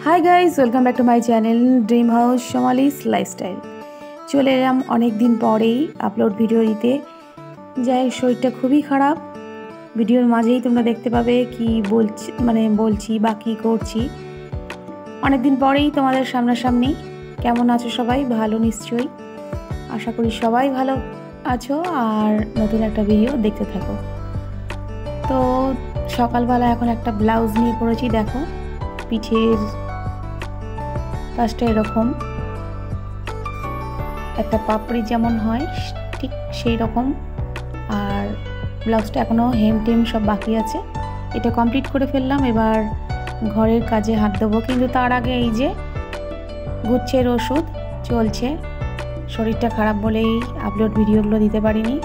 High guys welcome back to my channel dream house Somali's lifestyle. चले एलाम अनेक दिन परेई अपलोड भिडियो दीते। যাই শরীরটা খুবই খারাপ, ভিডিওর মাঝেই তোমরা দেখতে পাবে কি বলছি বা কী করছি। অনেক দিন পরেই তোমাদের সামনাসামনি। কেমন আছো সবাই? ভালো নিশ্চয়ই, আশা করি সবাই ভালো আছো আর নতুন একটা ভিডিও দেখতে থাকো। তো সকালবেলা এখন একটা ব্লাউজ নিয়ে পড়েছি। দেখো পিঠের কাজটা এরকম, একটা পাপড়ি যেমন হয় ঠিক সেই রকম, আর ব্লাউজটা এখনও হেম টেম সব বাকি আছে। এটা কমপ্লিট করে ফেললাম, এবার ঘরের কাজে হাত দেবো। কিন্তু তার আগে এই যে গুচ্ছের ওষুধ চলছে, শরীরটা খারাপ বলেই আপলোড ভিডিওগুলো দিতে পারিনি।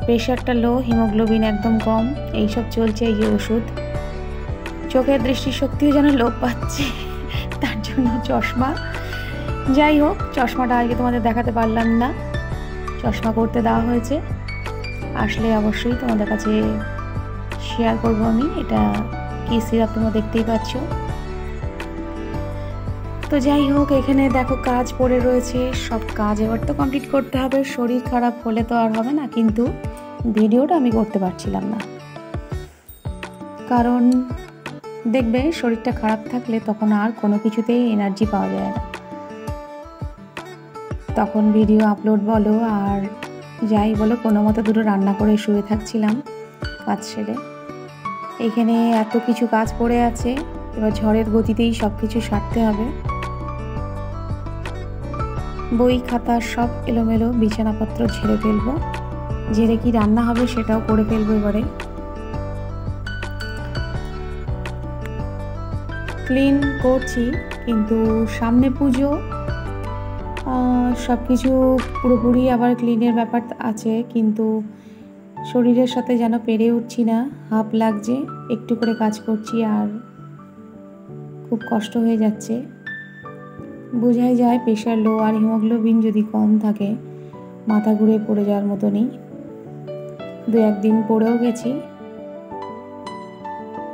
প্রেশারটা লো, হিমোগ্লোবিন একদম কম, এইসব চলছে। এই যে ওষুধ, চোখের দৃষ্টিশক্তিও যেন লোপ পাচ্ছে, তার জন্য চশমা। যাই হোক, চশমাটা আজকে তোমাদের দেখাতে পারলাম না, চশমা করতে দেওয়া হয়েছে। আসলে অবশ্যই তোমাদের কাছে শেয়ার করব আমি। এটা কি সিরাপ তোমরা দেখতেই পাচ্ছ। তো যাই হোক, এখানে দেখো কাজ পড়ে রয়েছে, সব কাজ এবার তো কমপ্লিট করতে হবে। শরীর খারাপ হলে তো আর হবে না, কিন্তু ভিডিওটা আমি করতে পারছিলাম না। কারণ দেখবে শরীরটা খারাপ থাকলে তখন আর কোনো কিছুতেই এনার্জি পাওয়া যায় না। তখন ভিডিও আপলোড বলো আর যাই বলো, কোনো মতো দুটো রান্না করে শুয়ে থাকছিলাম কাজ সেরে। এখানে এত কিছু কাজ পড়ে আছে, এবার ঝড়ের গতিতেই সব কিছু সারতে হবে। বই খাতা সব এলোমেলো, বিছানাপত্র ঝেড়ে ফেলবো, ঝেড়ে কি রান্না হবে সেটাও করে ফেলবো। এবারে ক্লিন করছি, কিন্তু সামনে পুজো, সব কিছু পুরোপুরি আবার ক্লিনের ব্যাপার আছে, কিন্তু শরীরের সাথে যেন পেরে উঠছি না, হাঁপ লাগছে। একটু করে কাজ করছি আর খুব কষ্ট হয়ে যাচ্ছে। বোঝাই যায় প্রেশার লো আর হিমোগ্লোবিন যদি কম থাকে মাথা ঘুরে পড়ে যাওয়ার মতনই। দু একদিন পড়েও গেছি।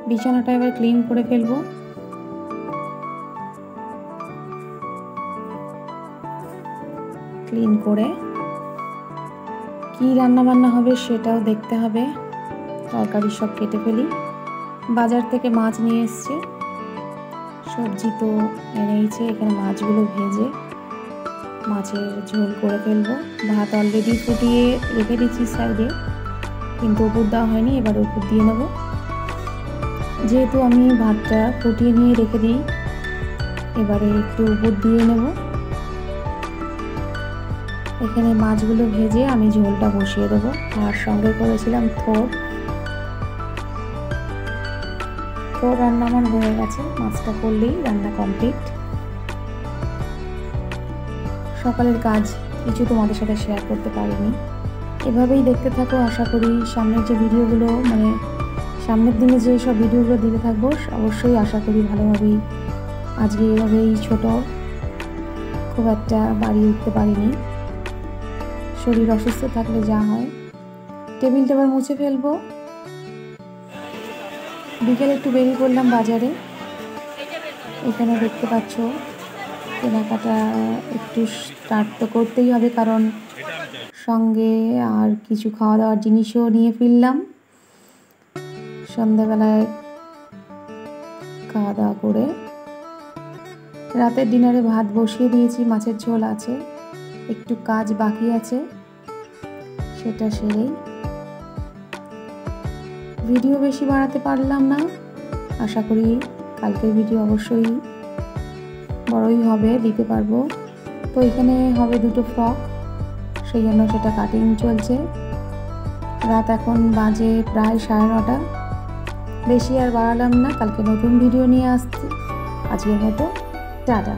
বিছানাটা এবার ক্লিন করে ফেলবো। ক্লিন করে কি রান্না বান্না হবে সেটাও দেখতে হবে। তরকারি সব কেটে ফেলি। বাজার থেকে মাছ নিয়ে এসছে, সবজি তো এনেইছে। এখানে মাছগুলো ভেজে মাছের ঝোল করে ফেলবো। ভাত অলরেডি ফুটিয়ে রেখে দিচ্ছি সাইডে, কিন্তু উপর দেওয়া হয়নি, এবার উপর দিয়ে নেব। যেহেতু আমি ভাতটা ফুটিয়ে নিয়ে রেখে দিই, এবারে একটু উপর দিয়ে নেব। এখানে মাছগুলো ভেজে আমি ঝোলটা বসিয়ে দেবো। আর সঙ্গে করেছিলাম থোড় রান্না আমার হয়ে গেছে। মাছটা করলেই রান্না কমপ্লিট। সকালের কাজ কিছু তোমাদের সাথে শেয়ার করতে পারিনি। এভাবেই দেখতে থাকো। আশা করি সামনের যে ভিডিওগুলো, সামনের দিনে যে সব ভিডিওগুলো দিতে থাকবো, অবশ্যই আশা করি ভালোভাবেই। আজকে এভাবেই ছোট, খুব একটা বাড়ি উঠতে পারিনি। শরীর অসুস্থ থাকলে যা হয়। টেবিলটা এবার মুছে ফেলবো। বিকেলে একটু বেরিয়ে পড়লাম বাজারে। এখানে দেখতে পাচ্ছ কেনাকাটা একটু স্টার্ট তো করতেই হবে, কারণ সঙ্গে আর কিছু খাওয়া দাওয়ার জিনিসও নিয়ে ফিরলাম। সন্ধ্যাবেলায় খাওয়া দাওয়া করে রাতের ডিনারে ভাত বসিয়ে দিয়েছি, মাছের ঝোল আছে, একটু কাজ বাকি আছে, সেটা সেরেই। ভিডিও বেশি বাড়াতে পারলাম না। আশা করি কালকের ভিডিও অবশ্যই বড়ই হবে, দিতে পারবো। তো এখানে হবে দুটো ফ্রক, সেই জন্য সেটা কাটিং চলছে। রাত এখন বাজে প্রায় 9:30। বেশি আর বাড়ালাম না, কালকে নতুন ভিডিও নিয়ে আসছি। আজকের মতো টাটা।